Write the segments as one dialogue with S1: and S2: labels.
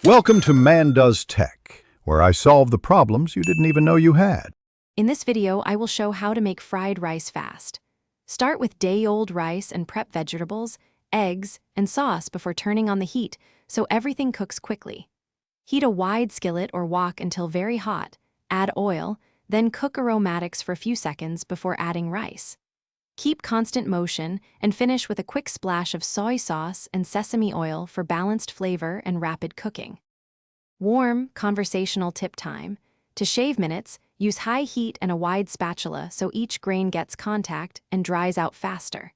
S1: Welcome to Man Does Tech, where I solve the problems you didn't even know you had.
S2: In this video, I will show how to make fried rice fast. Start with day-old rice and prep vegetables, eggs, and sauce before turning on the heat so everything cooks quickly. Heat a wide skillet or wok until very hot, add oil, then cook aromatics for a few seconds before adding rice. Keep constant motion and finish with a quick splash of soy sauce and sesame oil for balanced flavor and rapid cooking. Warm, conversational tip time. To shave minutes, use high heat and a wide spatula so each grain gets contact and dries out faster.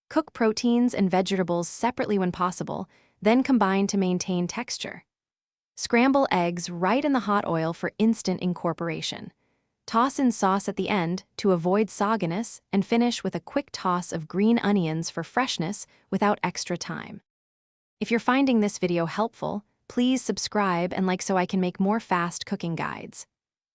S2: Cook proteins and vegetables separately when possible, then combine to maintain texture. Scramble eggs right in the hot oil for instant incorporation. Toss in sauce at the end to avoid sogginess and finish with a quick toss of green onions for freshness without extra time. If you're finding this video helpful, please subscribe and like so I can make more fast cooking guides.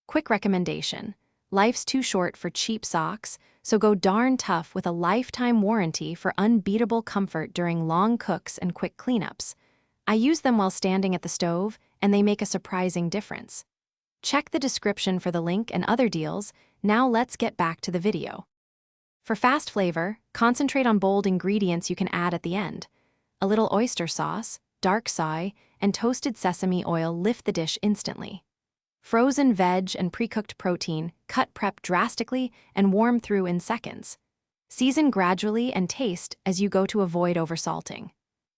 S2: Quick recommendation: life's too short for cheap socks, so go darn tough with a lifetime warranty for unbeatable comfort during long cooks and quick cleanups. I use them while standing at the stove, and they make a surprising difference. Check the description for the link and other deals. Now let's get back to the video. For fast flavor, concentrate on bold ingredients you can add at the end. A little oyster sauce, dark soy, and toasted sesame oil lift the dish instantly. Frozen veg and pre-cooked protein cut prep drastically and warm through in seconds. Season gradually and taste as you go to avoid oversalting.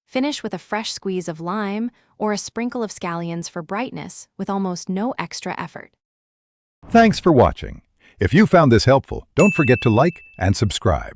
S2: Finish with a fresh squeeze of lime or a sprinkle of scallions for brightness with almost no extra effort.
S1: Thanks for watching. If you found this helpful, don't forget to like and subscribe.